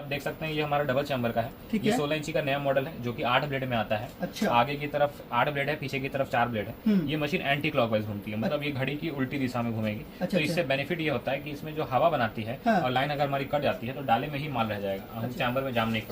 देख सकते हैं ये हमारा डबल चैम्बर का है। ठीक ये है। 16 इंची का नया मॉडल है जो कि 8 ब्लेड में आता है। अच्छा। आगे की तरफ 8 ब्लेड है, पीछे की तरफ 4 ब्लेड है। ये मशीन एंटी क्लॉकवाइज घूमती है, मतलब ये घड़ी की उल्टी दिशा में घूमेगी। तो इससे बेनिफिट ये होता है कि इसमें जो हवा बनाती है और लाइन अगर हमारी कट जाती है तो डाले में ही माल रह जाएगा, हम चैम्बर में जाम नहीं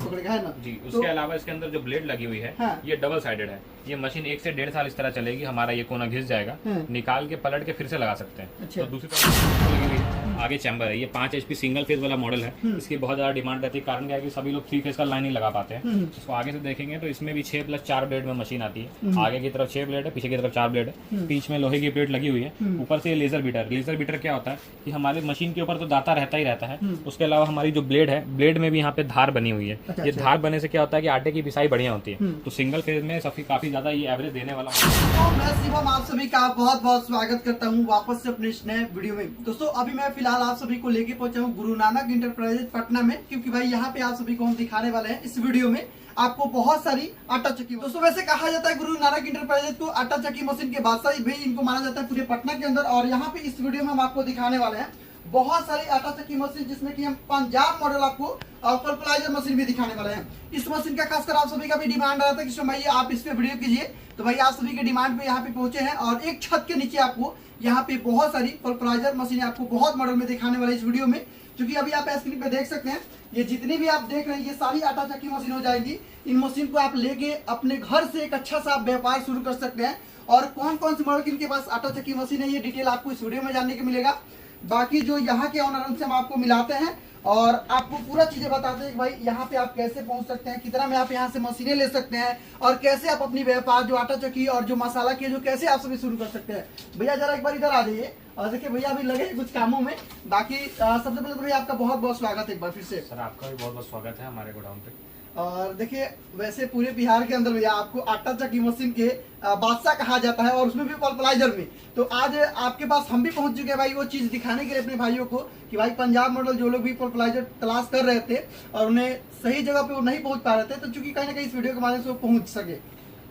पकड़ेगा, है ना जी। उसके अलावा इसके अंदर जो ब्लेड लगी हुई है ये डबल साइडेड है। ये मशीन 1 से 1.5 साल इस तरह चलेगी, हमारा ये कोना घिस जाएगा, निकाल के पलट के फिर से लगा सकते हैं। तो दूसरी तरफ लगी हुई है, आगे चैम्बर है। ये 5 HP सिंगल फेज वाला मॉडल है। इसकी बहुत ज्यादा डिमांड रहती है, कारण क्या है कि सभी लोग 3 फेज का लाइन नहीं लगा पाते हैं। इसको आगे से देखेंगे तो इसमें भी 6 + 4 ब्लेड में मशीन आती है। आगे की तरफ 6 ब्लेड है, पीछे की तरफ 4 ब्लेड है, बीच में लोहे की प्लेट लगी हुई है। ऊपर से ये लेजर बीटर। लेजर बीटर क्या होता है कि हमारे मशीन के ऊपर तो दाता रहता ही रहता है, उसके अलावा हमारी जो ब्लेड है, ब्लेड में भी यहाँ पे धार बनी हुई है। ये धार बनने से क्या होता है कि आटे की पिसाई बढ़िया होती है। तो सिंगल फेज में काफी ज्यादा ये एवरेज देने वाला। तो मैं शिवम आप सभी का बहुत बहुत स्वागत करता हूं वापस से अपने इस नए वीडियो में। दोस्तों अभी मैं फिलहाल आप सभी को लेके पहुंचा हूं गुरु नानक इंटरप्राइजेज पटना में, क्योंकि भाई यहाँ पे आप सभी को हम दिखाने वाले हैं इस वीडियो में आपको बहुत सारी आटा चक्की। दोस्तों वैसे कहा जाता है गुरु नानक इंटरप्राइजेज को आटा चक्की मशीन के बादशाह भी इनको माना जाता है पूरे पटना के अंदर। और यहाँ पे इस वीडियो में हम आपको दिखाने वाले हैं बहुत सारी आटा चक्की मशीन, जिसमें कि हम पंजाब मॉडल आपको फर्टिलाइजर मशीन भी दिखाने वाले हैं। इस मशीन का खासकर आप सभी का भी डिमांड रहा था कि भाई आप इस पे वीडियो कीजिए, तो भाई आप सभी के डिमांड पे यहाँ पे पहुंचे हैं। और एक छत के नीचे आपको यहाँ पे बहुत सारी फर्टिलाइजर मशीन आपको बहुत मॉडल में दिखाने वाले इस वीडियो में। क्योंकि अभी आप स्क्रीन पे देख सकते हैं ये जितनी भी आप देख रहे हैं ये सारी आटा चक्की मशीन हो जाएगी। इन मशीन को आप लेके अपने घर से एक अच्छा सा व्यापार शुरू कर सकते हैं। और कौन कौन से मॉडल इनके पास आटा चक्की मशीन है ये डिटेल आपको इस वीडियो में जानने को मिलेगा। बाकी जो यहाँ के ऑनर से हम आपको मिलाते हैं और आपको पूरा चीजें बताते हैं कि भाई यहाँ पे आप कैसे पहुंच सकते हैं, कितना में आप यहाँ से मशीनें ले सकते हैं और कैसे आप अपनी व्यापार जो आटा चक्की और जो मसाला की जो कैसे आप सभी शुरू कर सकते हैं। भैया जरा एक बार इधर आ जाइए और देखिए भैया अभी लगे कुछ कामों में। बाकी सबसे पहले तो भैया आपका बहुत बहुत स्वागत है एक बार फिर से। सर आपका भी बहुत बहुत स्वागत है हमारे गोडाउन पे। और देखिए वैसे पूरे बिहार के अंदर भैया आपको आटा चक्की मशीन के बादशाह कहा जाता है, और उसमें भी फर्टिलाइजर में। तो आज आपके पास हम भी पहुंच चुके हैं भाई वो चीज दिखाने के लिए अपने भाइयों को कि भाई पंजाब मॉडल जो लोग भी फर्टिलाइजर तलाश कर रहे थे और उन्हें सही जगह पे वो नहीं पहुंच पा रहे थे, तो चूंकि कहीं ना कहीं इस वीडियो के माध्यम से वो पहुंच सके।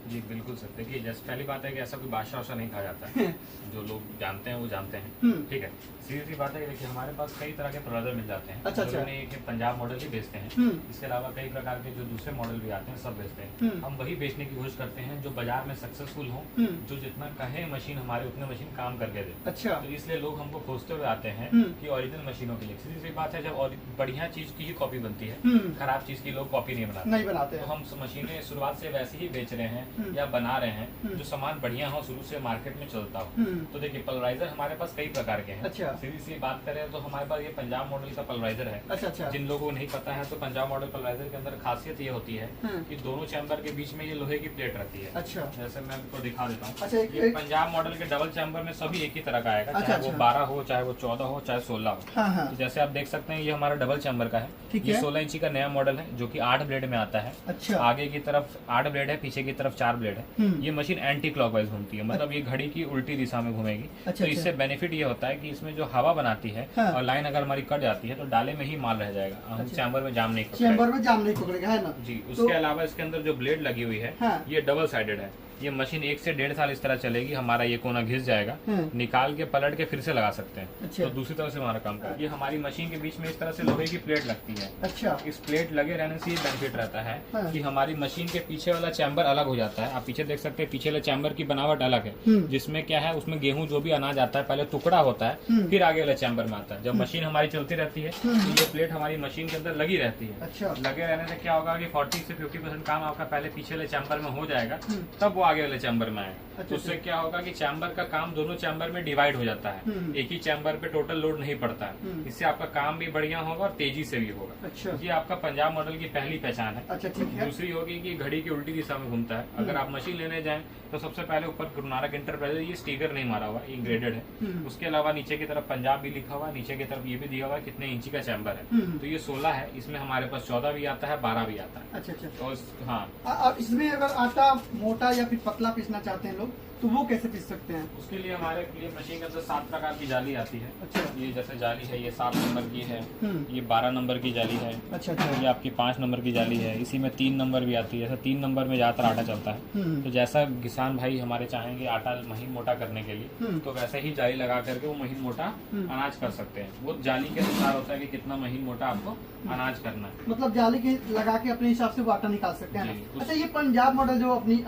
जी बिल्कुल सर। देखिए जैसे पहली बात है कि ऐसा कोई बादशाह नहीं कहा जाता है, जो लोग जानते हैं वो जानते हैं, ठीक है। सीधी सी बात है कि देखिए हमारे पास कई तरह के प्रोडक्टर मिल जाते हैं। अच्छा। एक पंजाब मॉडल ही बेचते हैं, इसके अलावा कई प्रकार के जो दूसरे मॉडल भी आते हैं सब बेचते हैं। हम वही बेचने की कोशिश करते हैं जो बाजार में सक्सेसफुल हो, जो जितना कहे मशीन हमारे उतने मशीन काम करके दे। अच्छा। तो इसलिए लोग हमको खोजते हुए आते हैं कि ओरिजिनल मशीनों के लिए। सीधी सी बात है जब बढ़िया चीज की ही कॉपी बनती है, खराब चीज की लोग कॉपी नहीं बनाते। तो हम मशीनें शुरुआत से वैसे ही बेच रहे हैं या बना रहे हैं जो सामान बढ़िया हो, शुरू से मार्केट में चलता हो। तो देखिए पल्वराइजर हमारे पास कई प्रकार के हैं। अच्छा। सीधी सी बात करें तो हमारे पास ये पंजाब मॉडल का पल्वराइजर है। अच्छा। जिन लोगों को नहीं पता है तो पंजाब मॉडल पल्वराइजर के अंदर खासियत ये होती है कि दोनों चैम्बर के बीच में ये लोहे की प्लेट रहती है। अच्छा। जैसे मैं आपको दिखा देता हूँ। अच्छा। ये पंजाब मॉडल के डबल चैम्बर में सभी एक ही तरह का आएगा, चाहे वो 12 हो, चाहे वो 14 हो, चाहे 16 हो। तो जैसे आप देख सकते हैं ये हमारा डबल चैम्बर का है। ये 16 इंची का नया मॉडल है जो की 8 ब्लेड में आता है। अच्छा। आगे की तरफ 8 ब्लेड है, पीछे की तरफ 4 ब्लेड है। ये मशीन एंटी क्लॉकवाइज घूमती है, मतलब ये घड़ी की उल्टी दिशा में घूमेगी। तो इससे बेनिफिट ये होता है कि इसमें जो हवा बनाती है और लाइन अगर हमारी कट जाती है तो डाले में ही माल रह जाएगा, हम चैम्बर में जाम नहीं पकड़ेगा, है ना जी। उसके अलावा इसके अंदर जो ब्लेड लगी हुई है ये डबल साइडेड है। ये मशीन 1 से 1.5 साल इस तरह चलेगी, हमारा ये कोना घिस जाएगा, निकाल के पलट के फिर से लगा सकते हैं। तो दूसरी तरफ से हमारा काम कर। ये हमारी मशीन के बीच में इस तरह से लोहे की प्लेट लगती है। अच्छा। इस प्लेट लगे रहने से ये बेनिफिट रहता है कि हमारी मशीन के पीछे वाला चैम्बर अलग हो जाता है। आप पीछे देख सकते हैं पीछे वाले चैम्बर की बनावट अलग है, जिसमें क्या है उसमें गेहूं जो भी अनाज आता है पहले टुकड़ा होता है, फिर आगे वाले चैम्बर में आता है। जब मशीन हमारी चलती रहती है तो ये प्लेट हमारी मशीन के अंदर लगी रहती है। अच्छा। लगे रहने से क्या होगा कि 40 से 50% काम आपका पहले पीछे वाले चैम्बर में हो जाएगा, तब वो आगे वाले चैम्बर में आएगा। तो उससे क्या होगा कि चैम्बर का काम दोनों चैम्बर में डिवाइड हो जाता है, एक ही चैम्बर पे टोटल लोड नहीं पड़ता है। इससे आपका काम भी बढ़िया होगा और तेजी से भी होगा। अच्छा। ये आपका पंजाब मॉडल की पहली पहचान है। अच्छा, ठीक है। दूसरी होगी कि घड़ी की उल्टी दिशा में घूमता है। अगर आप मशीन लेने जाएं तो सबसे पहले ऊपर गुरु नानक इंटरप्राइजेज ये स्टिकर नहीं मारा हुआ, ये ग्रेडेड है। उसके अलावा नीचे की तरफ पंजाब भी लिखा हुआ, नीचे की तरफ ये भी दिया हुआ है कितने इंची का चैम्बर है। तो ये 16 है, इसमें हमारे पास 14 भी आता है, 12 भी आता है। अच्छा। तो हाँ, इसमें अगर आटा मोटा या फिर पतला पीसना चाहते हैं लोग तो वो कैसे पीस सकते हैं? उसके लिए हमारे लिए मशीन के अंदर 7 प्रकार की जाली आती है। अच्छा। ये जैसे जाली है, ये 7 नंबर की है, ये 12 नंबर की जाली है। अच्छा अच्छा। ये आपकी 5 नंबर की जाली है। इसी में 3 नंबर भी आती है। जैसे 3 नंबर में ज्यादातर आटा चलता है। तो जैसा किसान भाई हमारे चाहेंगे आटा महीन मोटा करने के लिए, तो वैसे ही जाली लगा करके वो महीन मोटा अनाज कर सकते हैं। वो जाली के अनुसार होता है कि कितना महीन मोटा आपको अनाज करना है। मतलब जाली के लगा के अपने हिसाब से वो आटा निकाल सकते हैं। अच्छा, ये पंजाब मॉडल जो अपनी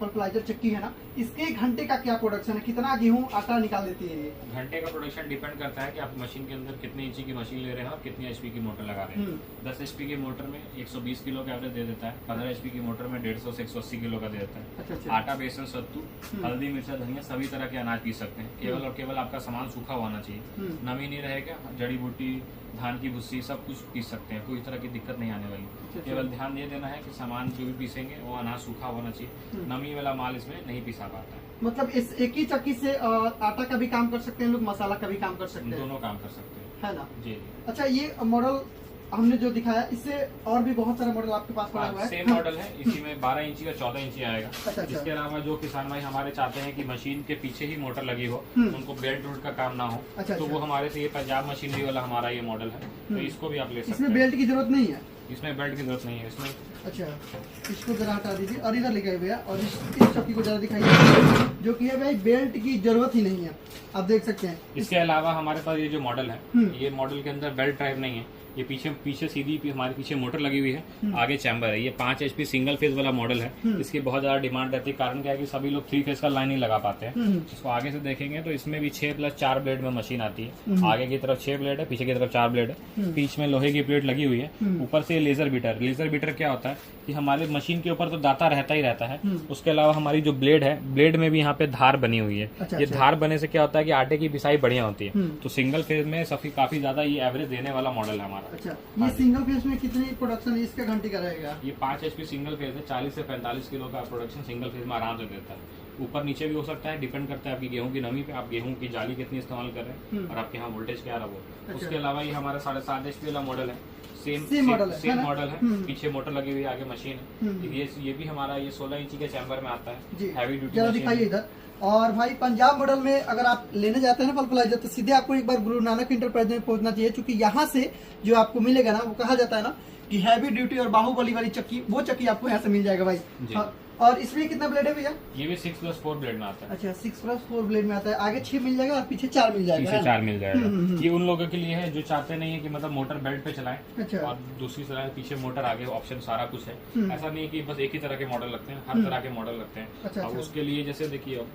फर्टिलाइजर चक्की है ना, इसके घंटे का क्या प्रोडक्शन है? कितना गेहूं आटा निकाल देती है ये? घंटे का प्रोडक्शन डिपेंड करता है कि आप मशीन के अंदर कितने इंची की मशीन ले रहे हैं और कितनी एचपी की मोटर लगा रहे हैं। 10 एचपी की मोटर में 120 किलो का एवरेज दे देता है। 15 एचपी की मोटर में 150 से 180 किलो का दे देता है। अच्छा। आटा, बेसन, सत्तू, हल्दी, मिर्चा, धनिया सभी तरह के अनाज पीस सकते हैं। केवल और केवल आपका सामान सूखा होना चाहिए, नमी नहीं रहेगा। जड़ी बूटी, धान की भुस्सी सब कुछ पीस सकते हैं, कोई तरह की दिक्कत नहीं आने वाली। केवल ध्यान ये देना है कि सामान जो भी पीसेंगे वो अनाज सूखा होना चाहिए। नमी वाला माल इसमें नहीं पिसा पाता है। मतलब इस एक ही चक्की से आटा का भी काम कर सकते हैं लोग, मसाला का भी काम कर सकते हैं, दोनों काम कर सकते हैं, है ना? जी। अच्छा, ये मॉडल हमने जो दिखाया, इससे और भी बहुत सारे मॉडल आपके पास पड़ा हुआ है। सेम मॉडल है, इसी में 12 इंची का 14 इंची आएगा। अच्छा। इसके अलावा जो किसान भाई हमारे चाहते हैं कि मशीन के पीछे ही मोटर लगी हो, उनको बेल्ट रूट का काम ना हो, तो वो हमारे से ये पंजाब मशीनरी वाला हमारा ये मॉडल है, तो इसको भी आप ले सकते हैं। इसमें बेल्ट की जरूरत नहीं है? इसमें बेल्ट की जरूरत नहीं है इसमें। अच्छा, इसको जरा हटा दीजिए और इधर लेके भैया, और इस चक्की को जरा दिखाइए, जो कि है भाई बेल्ट की जरूरत ही नहीं है, आप देख सकते हैं। इसके अलावा हमारे पास ये जो मॉडल है, ये मॉडल के अंदर बेल्ट ड्राइव नहीं है। ये पीछे सीधी हमारे पीछे मोटर लगी हुई है, आगे चैम्बर है। ये 5 HP सिंगल फेज वाला मॉडल है। इसकी बहुत ज्यादा डिमांड रहती है। कारण क्या है कि सभी लोग 3 फेज का लाइन नहीं लगा पाते हैं। इसको आगे से देखेंगे तो इसमें भी 6+4 ब्लेड में मशीन आती है। आगे की तरफ 6 ब्लेड है, पीछे की तरफ 4 ब्लेड है। बीच में लोहे की प्लेट लगी हुई है। ऊपर से लेजर बीटर क्या होता है कि हमारे मशीन के ऊपर तो दाता रहता ही रहता है, उसके अलावा हमारी जो ब्लेड है, ब्लेड में भी यहाँ पे धार बनी हुई है। ये धार बने से क्या होता है कि आटे की पिसाई बढ़िया होती है। तो सिंगल फेज में काफी ज्यादा ये एवरेज देने वाला मॉडल है हमारा। अच्छा, ये सिंगल फेज में कितनी प्रोडक्शन इसका घंटे का रहेगा? ये 5 HP सिंगल फेज है। 40 से 45 किलो का प्रोडक्शन सिंगल फेज में आराम से देता है। ऊपर नीचे भी हो सकता है, डिपेंड करता है आपकी गेहूं की नमी पे, आप गेहूं की जाली कितनी इस्तेमाल कर रहे हैं और आपके यहाँ वोल्टेज क्या रहा वो। उसके अलावा ये हमारा 7.5 HP वाला मॉडल है। सेम मॉडल है। पीछे मोटर लगी हुई है, आगे मशीन है। ये भी हमारा ये 16 इंची के चैम्बर में आता है। हैवी ड्यूटी दिखाइए इधर। और भाई पंजाब मॉडल में अगर आप लेने जाते हैं ना फर्टिलाइजर, तो सीधे आपको एक बार गुरु नानक इंटरप्राइज में पहुंचना चाहिए, क्योंकि यहाँ से जो आपको मिलेगा ना, वो कहा जाता है ना कि हैवी ड्यूटी और बाहुबली वाली चक्की, वो चक्की आपको यहाँ से मिल जाएगा भाई। और इसमें कितना ब्लेड है भैया? ये भी 6+4 ब्लेड में आता है। अच्छा, 6+4 ब्लेड में आता है। आगे 6 मिल जाएगा और पीछे 4 मिल जाएगा। पीछे 4 मिल जाएगा। ये उन लोगों के लिए है जो चाहते नहीं है कि मतलब मोटर बेल्ट पे चलाएं। अच्छा। और दूसरी तरह पीछे मोटर, आगे ऑप्शन सारा कुछ है। ऐसा नहीं है कि बस एक ही तरह के मॉडल लगते हैं, हर तरह के मॉडल लगते हैं। अच्छा, और उसके लिए जैसे देखिए,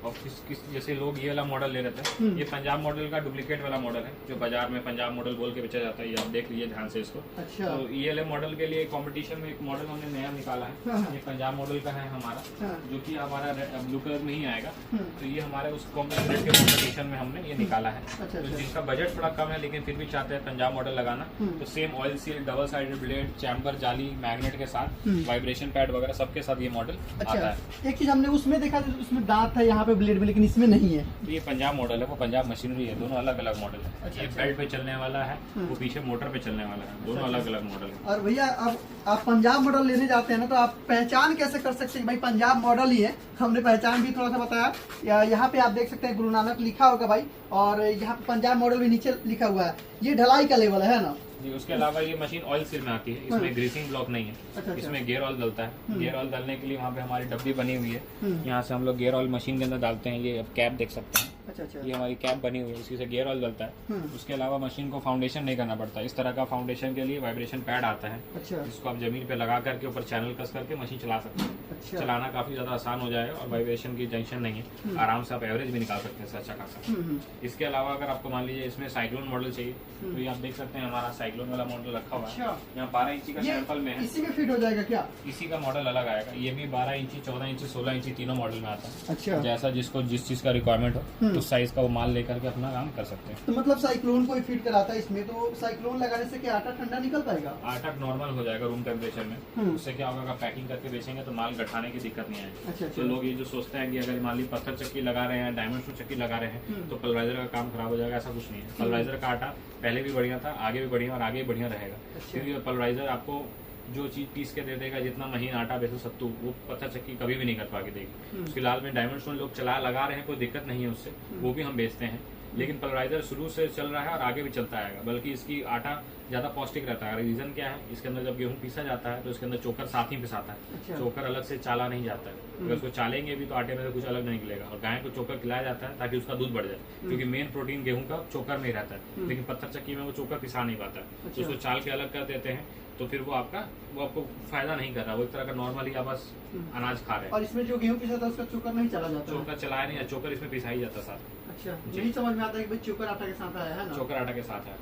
जैसे लोग ये वाला मॉडल ले लेते हैं, ये पंजाब मॉडल का डुप्लीकेट वाला मॉडल है, जो बाजार में पंजाब मॉडल बोल के बेचा जाता है। ये आप देख लीजिए ध्यान से इसको। अच्छा। तो ये वाले मॉडल के लिए कॉम्पिटिशन में एक मॉडल हमने नया निकाला है। ये पंजाब मॉडल का है हमारा, जो की हमारा ब्लू कलर में ही आएगा। तो ये हमारे उस कॉम्पिटिशन के कॉम्पिटिशन में हमने ये निकाला है। अच्छा, तो जिनका बजट थोड़ा कम है लेकिन फिर भी चाहते हैं पंजाब मॉडल लगाना, तो same oil seal, double sided blade, chamber, जाली, मैग्नेट के साथ, वाइब्रेशन पैड वगैरह सबके साथ ये मॉडल आता है। एक चीज हमने उसमें देखा, उसमें दांत है यहाँ पे ब्लेड में, लेकिन इसमें नहीं है। तो ये पंजाब मॉडल है, वो पंजाब मशीनरी है, दोनों अलग अलग मॉडल है। ये बेल्ट पे चलने वाला है, वो पीछे मोटर पे चलने वाला है, दोनों अलग अलग मॉडल है। और भैया अब आप पंजाब मॉडल लेने जाते हैं ना, तो आप पहचान कैसे कर सकते हैं भाई पंजाब मॉडल ही है? हमने पहचान भी थोड़ा सा बताया। यहाँ पे आप देख सकते हैं गुरु नानक लिखा होगा भाई, और यहाँ पे पंजाब मॉडल भी नीचे लिखा हुआ है। ये ढलाई का लेवल है ना जी। उसके अलावा ये मशीन ऑयल सील में आती है, इसमें ग्रीसिंग ब्लॉक नहीं है। अच्छा। इसमें गियर ऑयल डलता है। गियर ऑयल डालने के लिए वहाँ पे हमारी डब्बी बनी हुई है, यहाँ से हम लोग गियर ऑयल मशीन के अंदर डालते हैं। ये कैप देख सकते हैं। अच्छा। ये हमारी कैप बनी हुई है, इसी से गियर ऑयल डलता है। उसके अलावा मशीन को फाउंडेशन नहीं करना पड़ता। इस तरह का फाउंडेशन के लिए वाइब्रेशन पैड आता है। अच्छा। इसको आप जमीन पे लगा करके ऊपर चैनल कस करके मशीन चला सकते हैं। अच्छा। चलाना काफी ज्यादा आसान हो जाएगा और वाइब्रेशन की टेंशन नहीं है। आराम से आप एवरेज भी निकाल सकते हैं अच्छा खासा। इसके अलावा अगर आपको मान लीजिए इसमें साइक्लोन मॉडल चाहिए, तो ये आप देख सकते हैं हमारा साइक्लोन वाला मॉडल रखा हुआ है। यहाँ 12 इंची का सैंपल में है। इसी में फिट हो जाएगा क्या? इसी का मॉडल अलग आएगा। ये भी 12 इंची, 14 इंची, 16 इंची तीनों मॉडल में आता है। अच्छा। जैसा जिसको जिस चीज का रिक्वायरमेंट हो, उस साइज का वो माल लेकर के अपना काम कर सकते हैं। तो मतलब साइक्लोन को फिट कराता है इसमें, तो साइक्लोन लगाने से क्या आटा ठंडा निकल पाएगा? आटा नॉर्मल हो जाएगा रूम टेम्परेचर में। उससे क्या होगा, पैकिंग करके बेचेंगे तो माल गठाने की दिक्कत नहीं आएगी। अच्छा। तो लोग ये जो सोचते हैं कि अगर मान ली पत्थर चक्की लगा रहे हैं, डायमंड शू चक्की लगा रहे हैं, तो पल्वराइजर का काम खराब हो जाएगा, ऐसा कुछ नहीं है। पल्वराइजर का आटा पहले भी बढ़िया था, आगे भी बढ़िया और आगे भी बढ़िया रहेगा। क्योंकि पल्वराइजर आपको जो चीज पीस के दे देगा, जितना महीन आटा बेसो सत्तू, वो पत्थर चक्की कभी भी नहीं कर पाके देगी। फिलहाल में डायमंड स्टोन लोग लगा रहे हैं, कोई दिक्कत नहीं है उससे, वो भी हम बेचते हैं। लेकिन पल्वराइजर शुरू से चल रहा है और आगे भी चलता आएगा, बल्कि इसकी आटा ज्यादा पौष्टिक रहता है। रीजन क्या है, इसके अंदर जब गेहूं पीसा जाता है तो इसके अंदर चोकर साथ ही पिसाता है। अच्छा। चोकर अलग से चाला नहीं जाता है, अगर उसको चालेंगे भी तो आटे में से कुछ अलग नहीं निकलेगा। और गाय को चोकर खिलाया जाता है ताकि उसका दूध बढ़ जाए, क्योंकि मेन प्रोटीन गेहूं का चोकर में ही रहता है। लेकिन पत्थर चक्की में वो चोकर पिसा नहीं पाता है, तो उसको चाल के अलग कर देते हैं, तो फिर वो आपको फायदा नहीं कर रहा, वो एक तरह का नॉर्मली आप बस अनाज खा रहे हैं। और इसमें जो गेहूं पिसा था उसका चोकर नहीं चला जाता, चोकर चलाया नहीं, चोकर इसमें पिसा ही जाता साथ। अच्छा, यही समझ में आता है कि भाई चोकर आटा के साथ आया है ना? चोकर आटा के साथ है।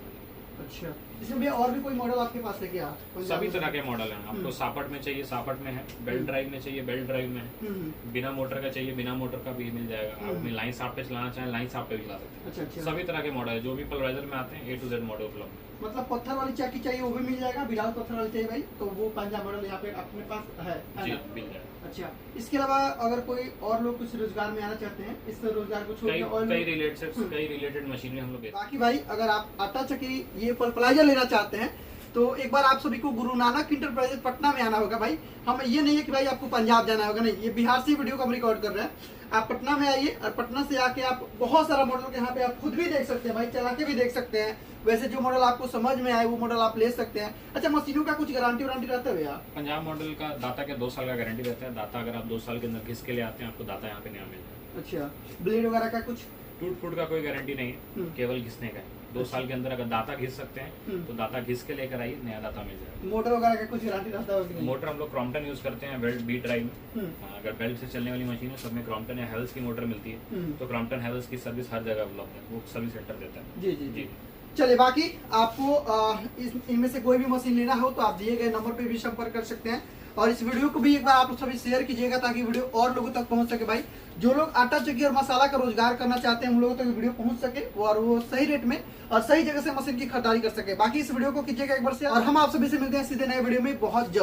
अच्छा, इसमें भी और भी कोई मॉडल आपके पास है क्या? सभी तरह के मॉडल हैं। आपको सापट में चाहिए, सापट में है, बेल्ट ड्राइव में चाहिए, बेल्ट ड्राइव में है, बिना मोटर का चाहिए, बिना मोटर का भी मिल जाएगा। आप अपनी लाइन साफ पे चलाना चाहें, लाइन साफ पे भी चला सकते हैं। अच्छा। सभी तरह के मॉडल है, जो भी पल्वराइजर में आते हैं A to Z मॉडल उपलब्ध। मतलब पत्थर वाली चक्की चाहिए वो भी मिल जाएगा, विदाउट पत्थर वाली चाहिए भाई तो वो पंजाब मॉडल यहाँ पे अपने पास है जी, मिल जाएगा। अच्छा, इसके अलावा अगर कोई और लोग कुछ रोजगार में आना चाहते हैं, इस रोजगार को छोड़ कई रिलेटेड मशीनरी हम लोग। बाकी भाई अगर आप आटा चक्की ये पल्वराइजर लेना चाहते हैं तो एक बार आप सभी को गुरु नानक इंटरप्राइजेज पटना में आना होगा। भाई हम ये नहीं है कि भाई आपको पंजाब जाना होगा, नहीं, ये बिहार से वीडियो को हम रिकॉर्ड कर रहे हैं। आप पटना में आइए और पटना से आके आप बहुत सारा मॉडल के यहाँ पे आप खुद भी देख सकते हैं भाई, चला के भी देख सकते हैं। वैसे जो मॉडल आपको समझ में आए वो मॉडल आप ले सकते हैं। अच्छा, मशीनों का कुछ गारंटी वारंटी रहता है भैया? पंजाब मॉडल का दाता के 2 साल का गारंटी रहता है। दाता अगर आप 2 साल के अंदर घिस के ले आते हैं, आपको दाता यहाँ पे नया मिल जाएगा। अच्छा, ब्लेड वगैरह का कुछ टूट फूट का कोई गारंटी नहीं है, केवल घिसने का है। 2 साल के अंदर अगर दाता घिस सकते हैं तो दाता घिस के लेकर आइए, नया दाता मिल जाएगा। मोटर वगैरह का कुछ गारंटी रहता है? मोटर हम लोग क्रॉम्पटन यूज करते हैं, बेल्ट बी ड्राइव में। अगर बेल्ट से चलने वाली मशीन है, सब में क्रॉम्पटन या हेल्स की मोटर मिलती है, तो क्रॉम्पटन हेल्स की सर्विस हर जगह उपलब्ध है, वो सर्विस सेंटर देता है। जी जी जी। चलिए, बाकी आपको इनमें से कोई भी मशीन लेना हो तो आप दिए गए नंबर पे भी संपर्क कर सकते हैं। और इस वीडियो को भी एक बार आप सभी शेयर कीजिएगा ताकि वीडियो और लोगों तक पहुंच सके। भाई जो लोग आटा चक्की और मसाला का रोजगार करना चाहते हैं उन लोगों तक वीडियो पहुंच सके और वो सही रेट में और सही जगह से मशीन की खरीदारी कर सके। बाकी इस वीडियो को कीजिएगा एक बार से, और हम आप सभी से मिलते हैं सीधे नए वीडियो में बहुत जल्द।